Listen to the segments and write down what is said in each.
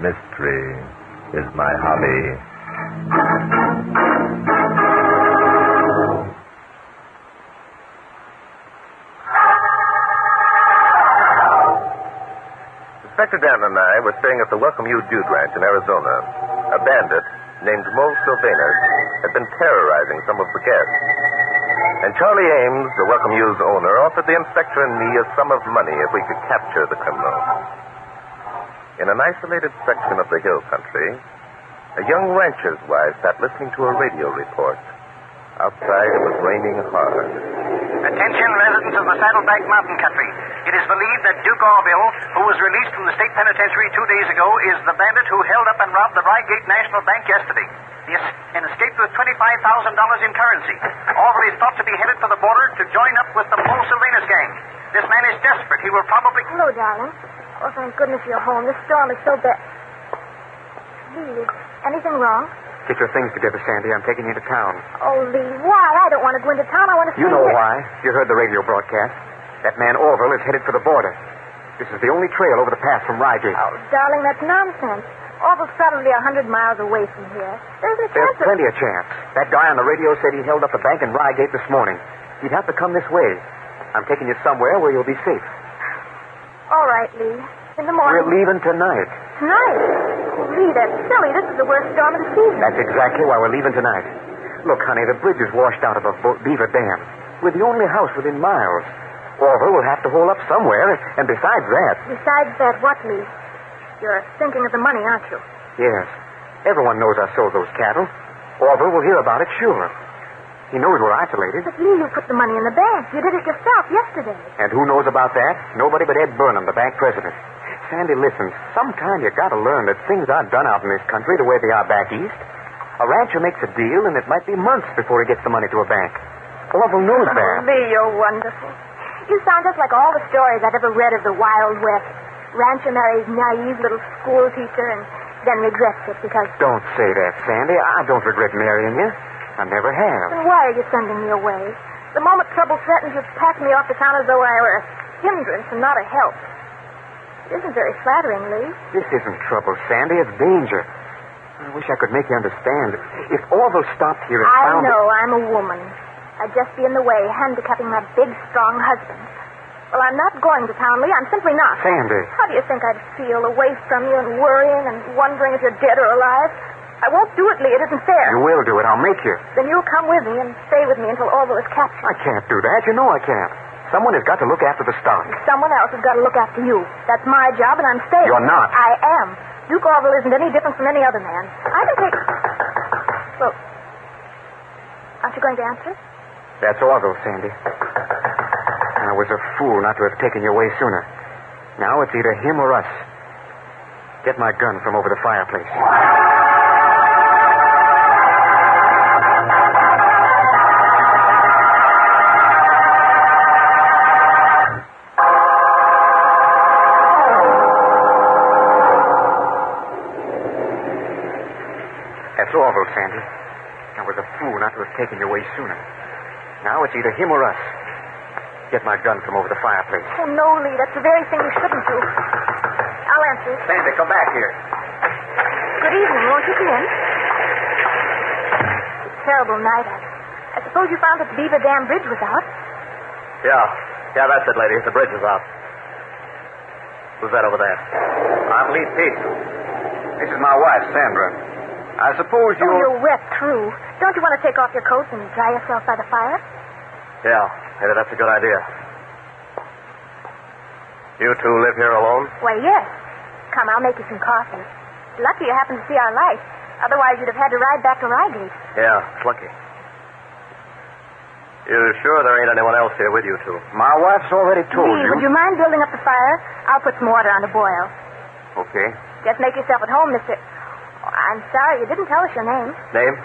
Mystery is my hobby. Inspector Danton and I were staying at the Welcome You Dude Ranch in Arizona. A bandit named Mole Sylvanus had been terrorizing some of the guests. And Charlie Ames, the Welcome You's owner, offered the inspector and me a sum of money if we could capture the criminal. In an isolated section of the hill country, a young rancher's wife sat listening to a radio report. Outside, it was raining hard. Attention, residents of the Saddleback Mountain Country. It is believed that Duke Orville, who was released from the state penitentiary 2 days ago, is the bandit who held up and robbed the Rygate National Bank yesterday. Yes, and escaped with $25,000 in currency. Orville is thought to be headed for the border to join up with the Mole Sylvanus gang. This man is desperate. He will probably... Hello, darling. Oh, thank goodness you're home. This storm is so bad. Lee, is anything wrong? Get your things together, Sandy. I'm taking you to town. Oh, Lee, why? I don't want to go into town. I want to stay You know here. why. You heard the radio broadcast. That man Orville is headed for the border. This is the only trail over the pass from Rygate. Oh, darling, that's nonsense. Orville's probably 100 miles away from here. There's a chance There's plenty of chance. That guy on the radio said he held up the bank in Rygate this morning. He'd have to come this way. I'm taking you somewhere where you'll be safe. All right, Lee. In the morning. We're leaving tonight. Tonight? Oh, Lee, that's silly. This is the worst storm of the season. That's exactly why we're leaving tonight. Look, honey, the bridge is washed out above Beaver Dam. We're the only house within miles. Orville will have to hole up somewhere, and besides that... Besides that, what, Lee? You're thinking of the money, aren't you? Yes. Everyone knows I sold those cattle. Orville will hear about it, sure. He knows we're isolated. But, Lee, you put the money in the bank. You did it yourself yesterday. And who knows about that? Nobody but Ed Burnham, the bank president. Sandy, listen. Sometime you got to learn that things aren't done out in this country the way they are back east. A rancher makes a deal, and it might be months before he gets the money to a bank. Orville knows that. Oh, Lee, you're wonderful. You sound just like all the stories I've ever read of the Wild West. Rancher marries naive little school teacher and then regrets it because... Don't say that, Sandy. I don't regret marrying you. I never have. Then why are you sending me away? The moment trouble threatens, you pack me off the town as though I were a hindrance and not a help. It isn't very flattering, Lee. This isn't trouble, Sandy. It's danger. I wish I could make you understand. If Orville stopped here and found... I know. I'm a woman. I'd just be in the way, handicapping my big, strong husband. Well, I'm not going to town, Lee. I'm simply not. Sandy. How do you think I'd feel away from you and worrying and wondering if you're dead or alive? I won't do it, Lee. It isn't fair. You will do it. I'll make you. Then you'll come with me and stay with me until Orville is captured. I can't do that. You know I can't. Someone has got to look after the stock. Someone else has got to look after you. That's my job, and I'm staying. You're not. I am. Duke Orville isn't any different from any other man. I can take... Well, aren't you going to answer? That's Orville, Sandy. I was a fool not to have taken you away sooner. Now it's either him or us. Get my gun from over the fireplace. That's Orville, Sandy. I was a fool not to have taken you away sooner. Now it's either him or us. Get my gun from over the fireplace. Oh, no, Lee. That's the very thing you shouldn't do. I'll answer. Sandy, come back here. Good evening. Won't you come in? It's a terrible night. I suppose you found that the Beaver Dam Bridge was out. Yeah, that's it, lady. The bridge is out. Who's that over there? I'm Lee Pete. This is my wife, Sandra. I suppose Oh, you're wet through. Don't you want to take off your coat and dry yourself by the fire? Yeah, maybe that's a good idea. You two live here alone? Why, yes. Come, I'll make you some coffee. Lucky you happened to see our light. Otherwise, you'd have had to ride back to Rygate. Yeah, it's lucky. You sure there ain't anyone else here with you two? My wife's already told Lee, you. would you mind building up the fire? I'll put some water on to boil. Okay. Just make yourself at home, Mr. Oh, I'm sorry, you didn't tell us your name. Name?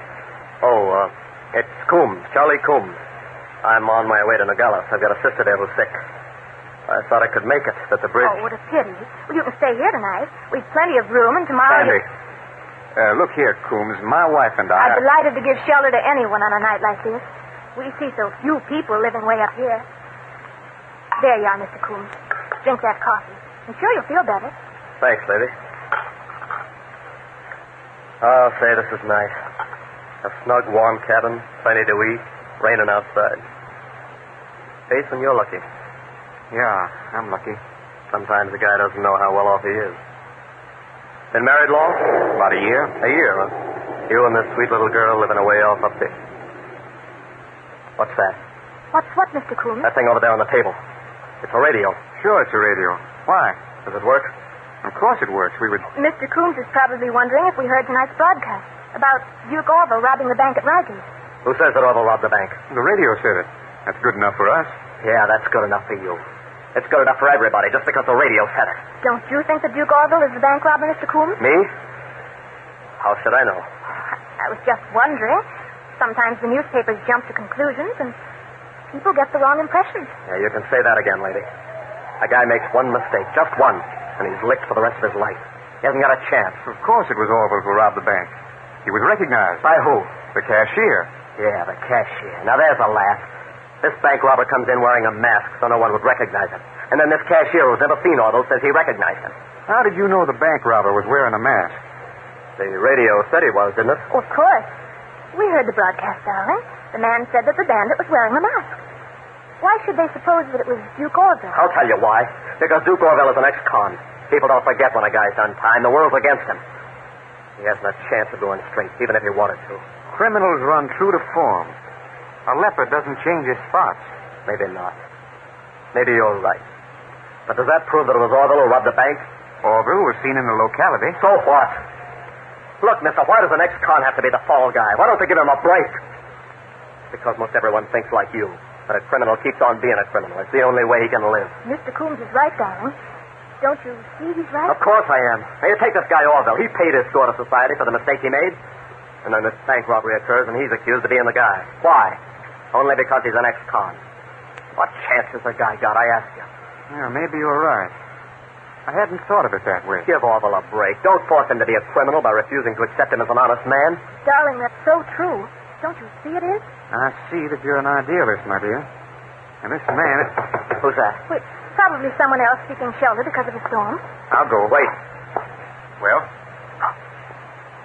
Oh, it's Coombs, Charlie Coombs. I'm on my way to Nogales. I've got a sister there who's sick. I thought I could make it, but the bridge... Oh, what a pity. Well, you can stay here tonight. We've plenty of room, and tomorrow... Sandy. Look here, Coombs. My wife and I... I'm delighted to give shelter to anyone on a night like this. We see so few people living way up here. There you are, Mr. Coombs. Drink that coffee. I'm sure you'll feel better. Thanks, lady. Oh, say, this is nice. A snug, warm cabin, plenty to eat, raining outside. Jason, you're lucky. Yeah, I'm lucky. Sometimes a guy doesn't know how well off he is. Been married long? About a year. A year, huh? You and this sweet little girl living away off up there. What's that? What's what, Mr. Coombs? That thing over there on the table. It's a radio. Sure, it's a radio. Why? Does it work? Of course it works. We would... Mr. Coombs is probably wondering if we heard tonight's broadcast about Duke Orville robbing the bank at Reigate. Who says that Orville robbed the bank? The radio said it. That's good enough for us. Yeah, that's good enough for you. It's good enough for everybody, just because the radio said it. Don't you think that Duke Orville is the bank robber, Mr. Coombs? Me? How should I know? I was just wondering. Sometimes the newspapers jump to conclusions, and people get the wrong impressions. Yeah, you can say that again, lady. A guy makes one mistake, just one, and he's licked for the rest of his life. He hasn't got a chance. Of course it was Orville who robbed the bank. He was recognized. By who? The cashier. Yeah, the cashier. Now, there's a laugh. This bank robber comes in wearing a mask so no one would recognize him. And then this cashier who's never seen Orville says he recognized him. How did you know the bank robber was wearing a mask? The radio said he was, didn't it? Oh, of course. We heard the broadcast, darling. The man said that the bandit was wearing a mask. Why should they suppose that it was Duke Orville? I'll tell you why. Because Duke Orville is an ex-con. People don't forget when a guy's done time. The world's against him. He hasn't a chance of going straight, even if he wanted to. Criminals run true to form. A leopard doesn't change his spots. Maybe not. Maybe you're right. But does that prove that it was Orville who robbed the bank? Orville was seen in the locality. So what? Look, mister, why does an ex-con have to be the fall guy? Why don't they give him a break? Because most everyone thinks like you. That a criminal keeps on being a criminal. It's the only way he can live. Mr. Coombs is right, darling. Don't you see he's right? Of course I am. Now, you take this guy Orville. He paid his score to society for the mistake he made. And then this bank robbery occurs, and he's accused of being the guy. Why? Only because he's an ex-con. What chance has the guy got, I ask you? Yeah, maybe you're right. I hadn't thought of it that way. Give Orville a break. Don't force him to be a criminal by refusing to accept him as an honest man. Darling, that's so true. Don't you see it is? I see that you're an idealist, my dear. And this man... Who's that? Wait, probably someone else seeking shelter because of the storm. I'll go. Wait. Well?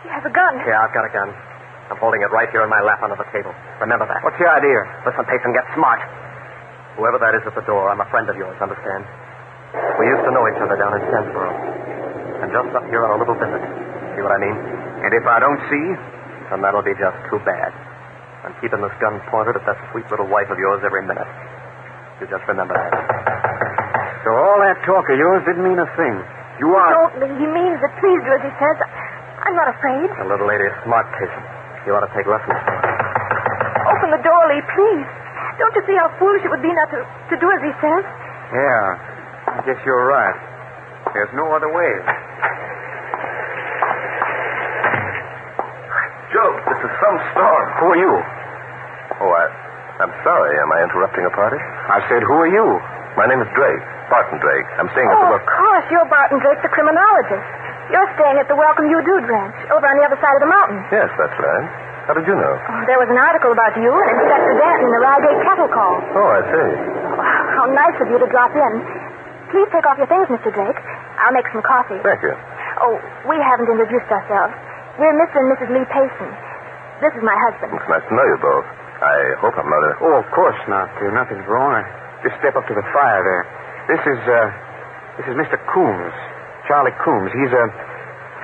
He has a gun. Yeah, I've got a gun. I'm holding it right here in my lap under the table. Remember that. What's your idea? Listen, Payson, get smart. Whoever that is at the door, I'm a friend of yours, understand? We used to know each other down in Stansboro. And just up here on a little visit. See what I mean? And if I don't see? Then that'll be just too bad. I'm keeping this gun pointed at that sweet little wife of yours every minute. You just remember that. So all that talk of yours didn't mean a thing. You are... Don't, Lee. He means it. Please do as he says. I'm not afraid. The little lady is smart, Payson. You ought to take lessons from her. Open the door, Lee, please. Don't you see how foolish it would be not to do as he says? Yeah, I guess you're right. There's no other way. Joe, this is some storm. Who are you? Oh, I'm sorry. Am I interrupting a party? I said, who are you? My name is Drake. Barton Drake. I'm staying at Oh, the... of course. You're Barton Drake, the criminologist. You're staying at the Welcome You Dude Ranch, over on the other side of the mountain. Yes, that's right. How did you know? Oh, there was an article about you in Inspector Danton in the Reigate Cattle Call. Oh, I see. Oh, how nice of you to drop in. Please take off your things, Mr. Drake. I'll make some coffee. Thank you. Oh, we haven't introduced ourselves. We're Mr. and Mrs. Lee Payson. This is my husband. It's nice to know you both. I hope I'm not a... Oh, of course not. Nothing's wrong. Just step up to the fire there. This is Mr. Coombs. Charlie Coombs. He's a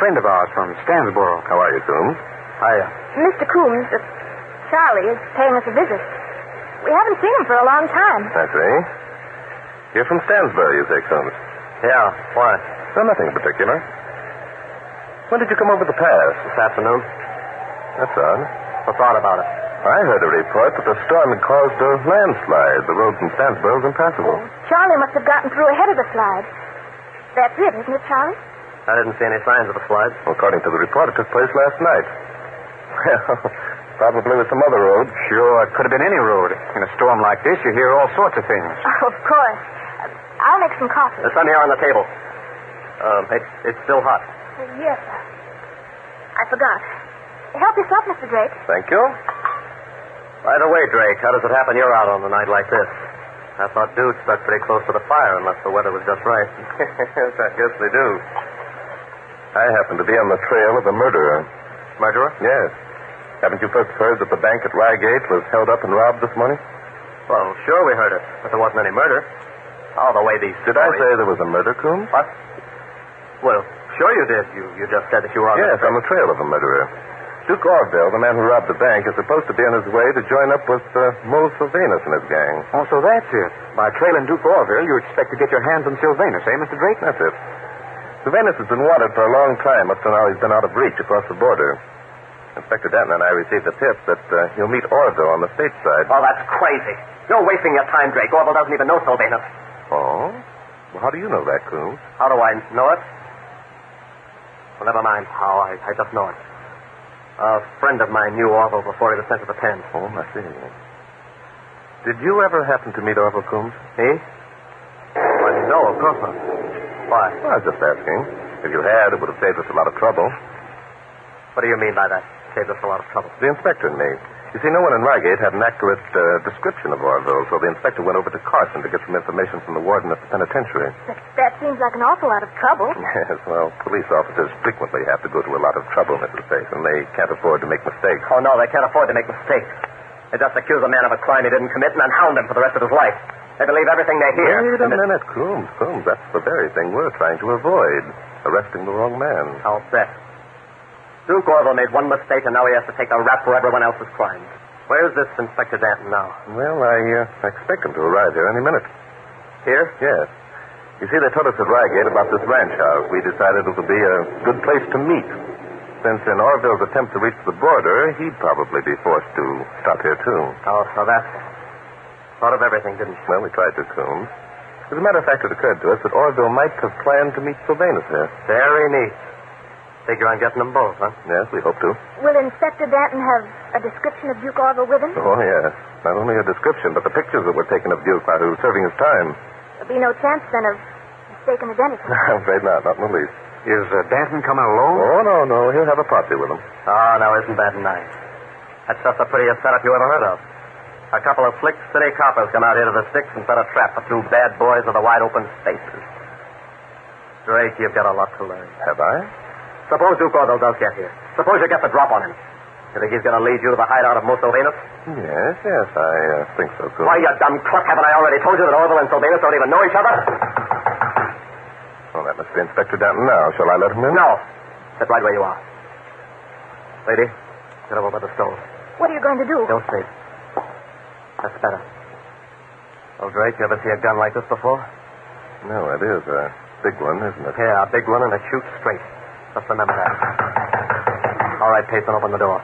friend of ours from Stansboro. How are you, Coombs? Hiya. Mr. Coombs, Charlie is paying us a visit. We haven't seen him for a long time. I see. You're from Stansboro, you say, Coombs? Yeah. Why? No, nothing in particular. When did you come over the pass? This afternoon. That's odd. What's odd about it? I heard a report that the storm had caused a landslide. The road from Stansboro is impassable. Charlie must have gotten through ahead of the slide. That's it, isn't it, Charlie? I didn't see any signs of a slide. Well, according to the report, it took place last night. Well, probably with some other road. Sure, it could have been any road. In a storm like this, you hear all sorts of things. Oh, of course. I'll make some coffee. There's some here on the table. It's still hot. Yes, sir. I forgot. Help yourself, Mr. Drake. Thank you. By the way, Drake, how does it happen you're out on a night like this? I thought dudes stuck pretty close to the fire unless the weather was just right. Yes, I guess they do. I happen to be on the trail of the murderer. Murderer? Yes. Haven't you first heard that the bank at Reigate was held up and robbed this morning? Well, sure we heard it, but there wasn't any murder. Oh, the way these Did I say there was a murder, Coombs? What? Well, sure you did. You just said that you were on Yes, on the trail of a murderer. Duke Orville, the man who robbed the bank, is supposed to be on his way to join up with Mole Sylvanus and his gang. Oh, so that's it. By trailing Duke Orville, you expect to get your hands on Sylvanus, eh, Mr. Drake? That's it. Sylvanus has been wanted for a long time. Up to now, he's been out of reach across the border. Inspector Danton and I received a tip that he'll meet Orville on the state side. Oh, that's crazy. You're wasting your time, Drake. Orville doesn't even know Sylvanus. Oh? Well, how do you know that, Coombs? How do I know it? Well, never mind how. I just know it. A friend of mine knew Orville before he was sent to the pen. Oh, I see. Did you ever happen to meet Orville, Coombs? Me? Well, no, of course not. Why? Well, I was just asking. If you had, it would have saved us a lot of trouble. What do you mean by that? Saved us a lot of trouble. The inspector and me. You see, no one in Reigate had an accurate description of Orville, so the inspector went over to Carson to get some information from the warden at the penitentiary. That seems like an awful lot of trouble. Yes, well, police officers frequently have to go to a lot of trouble, Mrs. Payson. They can't afford to make mistakes. Oh, no, they can't afford to make mistakes. They just accuse a man of a crime he didn't commit and then hound him for the rest of his life. They believe everything they hear. Wait a minute, Coombs. That's the very thing we're trying to avoid. Arresting the wrong man. I'll bet. Duke Orville made one mistake, and now he has to take the rap for everyone else's crimes. Where's this Inspector Danton now? Well, I expect him to arrive here any minute. Here? Yes. You see, they told us at Reigate about this ranch house. We decided it would be a good place to meet. Since in Orville's attempt to reach the border, he'd probably be forced to stop here, too. Oh, so that's it. Thought of everything, didn't you? Well, we tried to, Coombs. As a matter of fact, it occurred to us that Orville might have planned to meet Sylvanus here. Very neat. Figure on getting them both, huh? Yes, we hope to. Will Inspector Danton have a description of Duke Orville with him? Oh, yes. Not only a description, but the pictures that were taken of Duke while he was serving his time. There'll be no chance, then, of mistaken identity. I'm afraid not in the least. Is Danton coming alone? Oh, no. He'll have a posse with him. Oh, now, isn't that nice? That's just the prettiest setup you ever heard of. A couple of slick city coppers come out here to the sticks and set a trap for two bad boys with the wide open spaces. Drake, you've got a lot to learn. Have I? Suppose Duke Orville does get here. Suppose you get the drop on him. You think he's going to lead you to the hideout of Mole Sylvanus? Yes, I think so, Coombs. Why, you dumb cluck, haven't I already told you that Orville and Sylvanus don't even know each other? Well, that must be Inspector Danton now. Shall I let him in? No. Sit right where you are. Lady, get over by the stove. What are you going to do? Don't sleep. That's better. Well, Drake, you ever see a gun like this before? No, it is a big one, isn't it? Yeah, a big one, and it shoots straight. Just remember that. All right, Payson, open the door.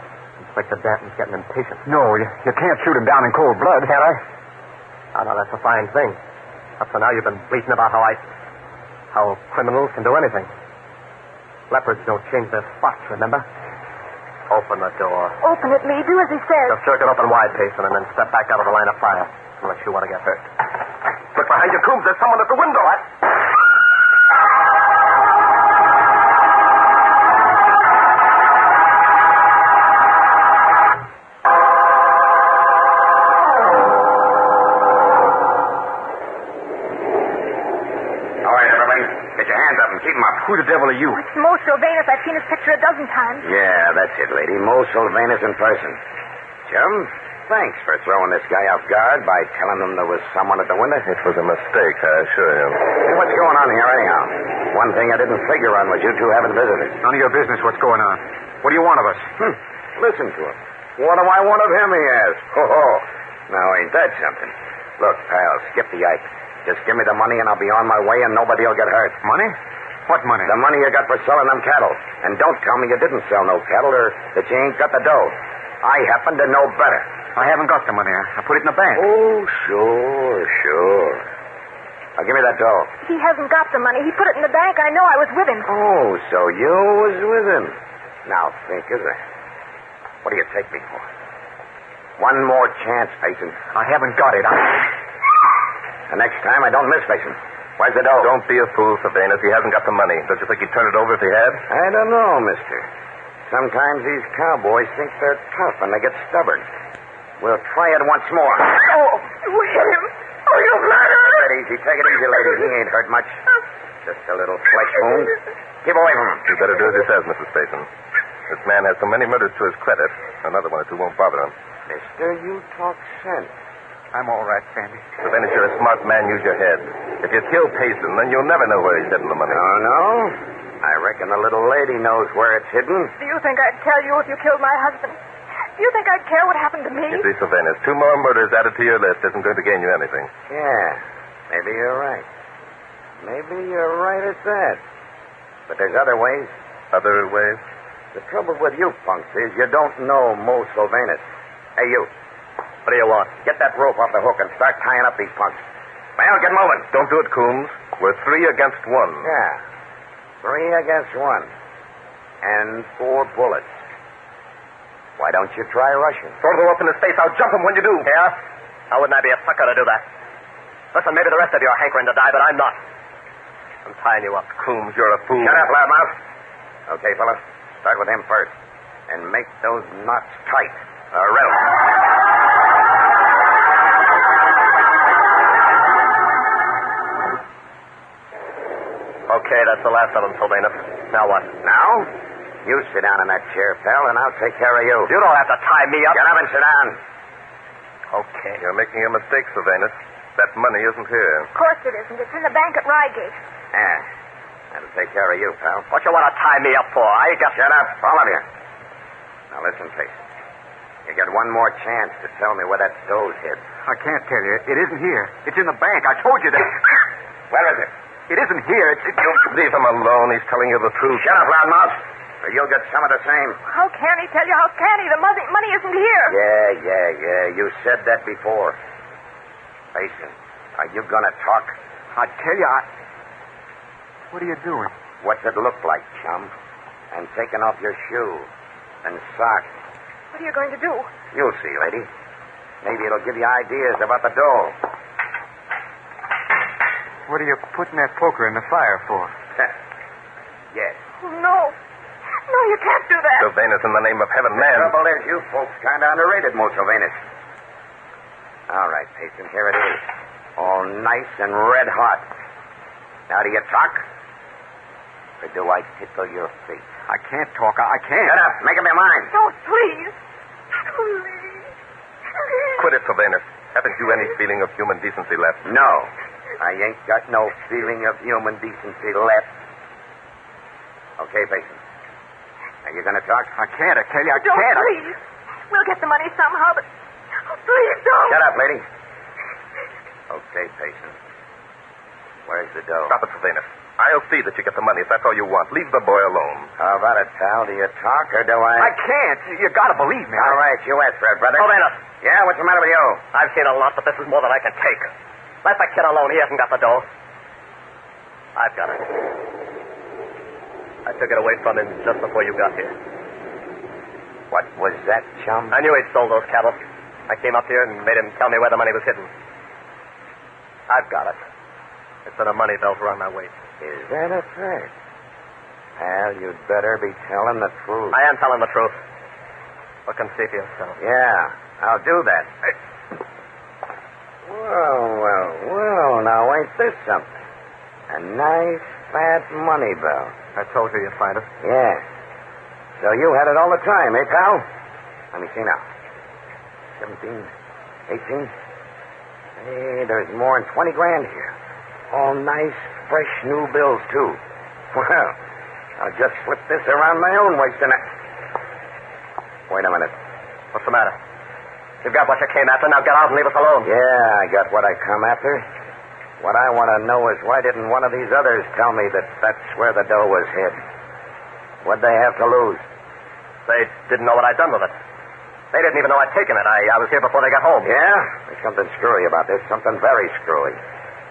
Inspector Danton's getting impatient. No, you can't shoot him down in cold blood. Can't I? Oh, no, that's a fine thing. Up to now, you've been bleating about how criminals can do anything. Leopards don't change their spots, remember? Open the door. Open it, Lee. Do as he says. Just jerk it open wide, Payson, and then step back out of the line of fire. Unless you want to get hurt. Look behind you, Coombs. There's someone at the window. Keep him up. Who the devil are you? It's Mole Sylvanus. I've seen his picture a dozen times. Yeah, that's it, lady. Mole Sylvanus in person. Chum, thanks for throwing this guy off guard by telling him there was someone at the window. It was a mistake, I assure you. Hey, what's going on here, anyhow? One thing I didn't figure on was you two having visitors. None of your business what's going on. What do you want of us? Listen to him. What do I want of him, he asks. Ho. Now, ain't that something? Look, pal, skip the Ike. Just give me the money and I'll be on my way and nobody will get hurt. Money? What money? The money you got for selling them cattle. And don't tell me you didn't sell no cattle or that you ain't got the dough. I happen to know better. I haven't got the money. I put it in the bank. Oh, sure. Now, give me that dough. He hasn't got the money. He put it in the bank. I know. I was with him. Oh, so you was with him. Now, think of it. What do you take me for? One more chance, Payson. I haven't got it. The next time, I don't miss, Payson. Where's the dough? Don't be a fool, Sylvanus. He hasn't got the money. Don't you think he'd turn it over if he had? I don't know, mister. Sometimes these cowboys think they're tough and they get stubborn. We'll try it once more. Oh, you hit him. Oh, you murderer. Take it easy, lady. He ain't hurt much. Just a little flesh wound. Keep away from him. You better do as he says, Mrs. Payson. This man has so many murders to his credit. Another one or two won't bother him. Mister, you talk sense. I'm all right, Sandy. Sylvanus, you're a smart man. Use your head. If you kill Payson, then you'll never know where he's hidden the money. Oh, no? I reckon the little lady knows where it's hidden. Do you think I'd tell you if you killed my husband? Do you think I'd care what happened to me? You see, Sylvanus, 2 more murders added to your list isn't going to gain you anything. Yeah, maybe you're right. Maybe you're right at that. But there's other ways. Other ways? The trouble with you punks is you don't know Mo Sylvanus. Hey, you. What do you want? Get that rope off the hook and start tying up these punks. Well, get moving. Don't do it, Coombs. We're 3 against 1. Yeah. 3 against 1. And 4 bullets. Why don't you try rushing? Throw the rope in his face. I'll jump him when you do. Yeah? How wouldn't I be a sucker to do that? Listen, maybe the rest of you are hankering to die, but I'm not. I'm tying you up. Coombs, you're a fool. Shut up, loudmouth. Okay, fellas. Start with him first. And make those knots tight. A rope. Okay, that's the last of them, Sylvanus. Now what? Now, you sit down in that chair, pal, and I'll take care of you. You don't have to tie me up. Get up and sit down. Okay. You're making a mistake, Sylvanus. That money isn't here. Of course it isn't. It's in the bank at Reigate. Yeah. That'll take care of you, pal. What you want to tie me up for? I got... Shut up, all of you. Now listen, Payson. You get one more chance to tell me where that doe's hid. I can't tell you. It isn't here. It's in the bank. I told you that. Where is it? It isn't here. It's... Leave him alone. He's telling you the truth. Shut up, loudmouth, or you'll get some of the same. How can he tell you? How can he? The money isn't here. Yeah. You said that before. Payson, are you going to talk? I tell you, What are you doing? What's it look like, chum? I'm taking off your shoe and socks. What are you going to do? You'll see, lady. Maybe it'll give you ideas about the dough. What are you putting that poker in the fire for? Yes. Oh, no. No, you can't do that. Sylvanus, in the name of heaven, The man. trouble is, you folks kind of underrated Mo Sylvanus. All right, Payson, here it is. All nice and red hot. Now, do you talk? Or do I tickle your feet? I can't talk. I can't. Shut up. Make up your mind. No, please. Please. Quit it, Sylvanus. Haven't you any feeling of human decency left? No. I ain't got no feeling of human decency left. Okay, Payson. Are you going to talk? I can't. I tell you, I Don't, can't. please. We'll get the money somehow, but... Oh, please don't. Shut up, lady. Okay, Payson. Where's the dough? Stop it, Sylvanus. I'll see that you get the money if that's all you want. Leave the boy alone. How about it, pal? Do you talk or do I... I can't. You gotta believe me. All right, you asked for it, brother. Sylvanus. Yeah, what's the matter with you? I've seen a lot, but this is more than I can take. Let the kid alone. He hasn't got the dough. I've got it. I took it away from him just before you got here. What was that, chum? I knew he'd stole those cattle. I came up here and made him tell me where the money was hidden. I've got it. It's in a money belt around my waist. Is that a fact? Pal, you'd better be telling the truth. I am telling the truth. Look and see for yourself. Yeah, I'll do that. Well, now ain't this something? A nice, fat money belt. I told you you'd find it. Yeah. So you had it all the time, eh, pal? Let me see now. 17, 18. Hey, there's more than 20 grand here. All nice, fresh new bills, too. Well, I'll just flip this around my own waist and Wait a minute. What's the matter? You've got what you came after. Now get out and leave us alone. Yeah, I got what I come after. What I want to know is why didn't one of these others tell me that that's where the dough was hid? What'd they have to lose? They didn't know what I'd done with it. They didn't even know I'd taken it. I was here before they got home. Yeah? There's something screwy about this. Something very screwy.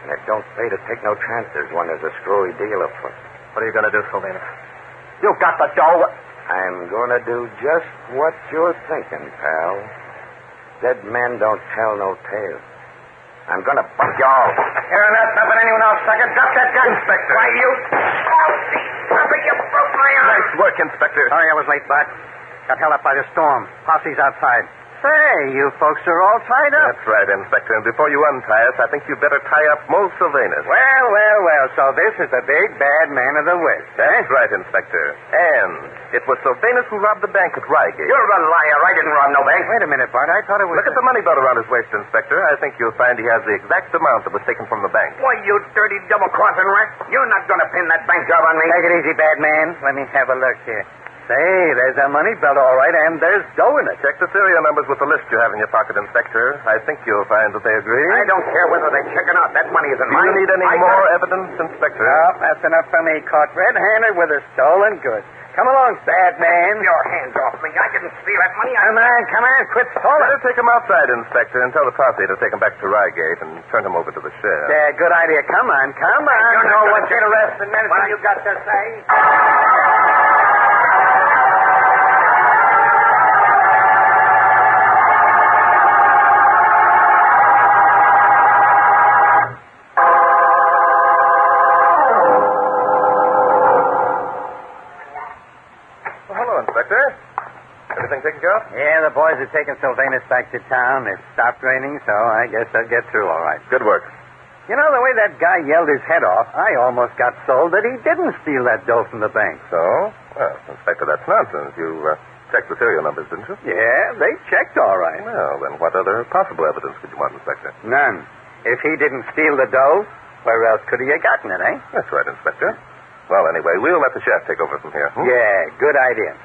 And it don't pay to take no chances when there's a screwy deal afoot. What are you going to do, Sylvanus? You got the dough. I'm going to do just what you're thinking, pal. Dead men don't tell no tales. I'm going to bump you all. You're not stopping anyone else, sucker. Drop that gun. Inspector. Why, you... Oh, stop it. You broke my arm. Nice work, Inspector. Sorry I was late, Bart. Got held up by the storm. Posse's outside. Say, you folks are all tied up. That's right, Inspector. And before you untie us, I think you'd better tie up Mose Sylvanus. Well. So this is the big bad man of the West, That's right, Inspector. And it was Sylvanus who robbed the bank at Reigate. You're a liar. I didn't rob no bank. Wait a minute, Bart. I thought it was... Look at the money belt around his waist, Inspector. I think you'll find he has the exact amount that was taken from the bank. Why, you dirty double-crossing rat. You're not going to pin that bank job on me. Take it easy, bad man. Let me have a look here. Say, there's a money belt, all right, and there's dough in it. Check the serial numbers with the list you have in your pocket, Inspector. I think you'll find that they agree. I don't care whether they check it out. That money isn't Do mine. you need any more evidence, Inspector? No, that's enough for me. Caught red-handed with a stolen goods. Come along, bad man. Your hands off me. I didn't steal that money. Come on, quit stalling. Better take him outside, Inspector, and tell the posse to take him back to Reigate and turn him over to the sheriff. Yeah, good idea. Come on. You know what you're arresting, man. What you got to say? Taken care of? Yeah, the boys are taking Sylvanus back to town. It stopped raining, so I guess they'll get through all right. Good work. You know, the way that guy yelled his head off, I almost got sold that he didn't steal that dough from the bank. So? Well, Inspector, that's nonsense. You checked the serial numbers, didn't you? Yeah, they checked all right. Well, then what other possible evidence could you want, Inspector? None. If he didn't steal the dough, where else could he have gotten it, eh? That's right, Inspector. Well, anyway, we'll let the sheriff take over from here. Yeah, good idea.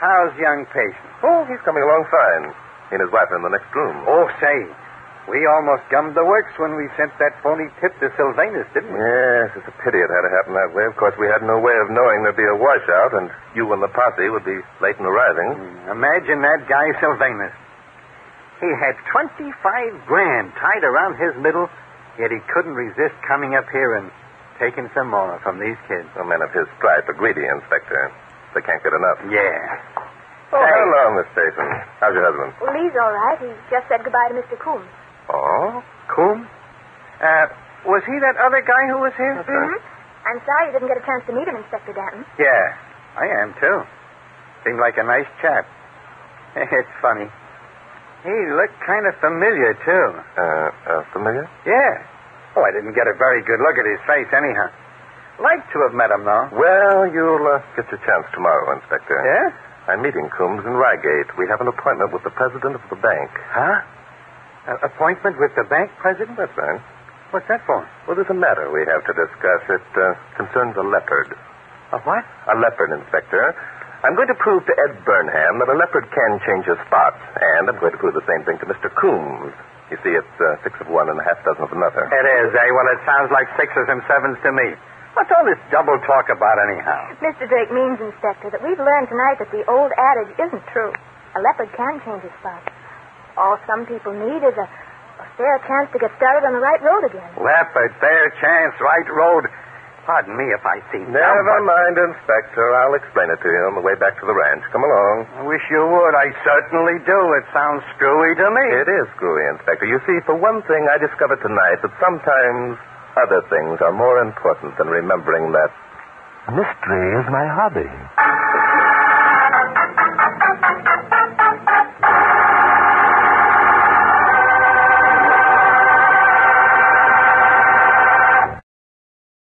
How's young patient? Oh, he's coming along fine. He and his wife are in the next room. Oh, say, we almost gummed the works when we sent that phony tip to Sylvanus, didn't we? Yes, it's a pity it had to happen that way. Of course, we had no way of knowing there'd be a washout, and you and the posse would be late in arriving. Imagine that guy Sylvanus. He had 25 grand tied around his middle, yet he couldn't resist coming up here and taking some more from these kids. The men of his stripe are greedy, Inspector. They can't get enough. Yeah. Oh, hello, Miss Stason. How's your husband? Well, Lee's all right. He just said goodbye to Mr. Coombs. Oh? Coombe? Was he that other guy who was here? That's right. Mm-hmm. I'm sorry you didn't get a chance to meet him, Inspector Danton. Yeah, I am, too. Seemed like a nice chap. It's funny. He looked kind of familiar, too. Familiar? Yeah. Oh, I didn't get a very good look at his face, anyhow. Like to have met him, though. Well, you'll get your chance tomorrow, Inspector. Yeah? I'm meeting Coombs in Reigate. We have an appointment with the president of the bank. Huh? An appointment with the bank president? That's right. What's that for? Well, there's a matter we have to discuss. It concerns a leopard. A what? A leopard, Inspector. I'm going to prove to Ed Burnham that a leopard can change his spots, and I'm going to prove the same thing to Mr. Coombs. You see, it's 6 of one and a half dozen of another. It is, eh? Well, it sounds like sixes and sevens to me. What's all this double talk about, anyhow? Mr. Drake means, Inspector, that we've learned tonight that the old adage isn't true. A leopard can change his spots. All some people need is a fair chance to get started on the right road again. Leopard, fair chance, right road. Pardon me if I seem Never mind, Inspector. I'll explain it to you on the way back to the ranch. Come along. I wish you would. I certainly do. It sounds screwy to me. It is screwy, Inspector. You see, for one thing, I discovered tonight that sometimes other things are more important than remembering that mystery is my hobby.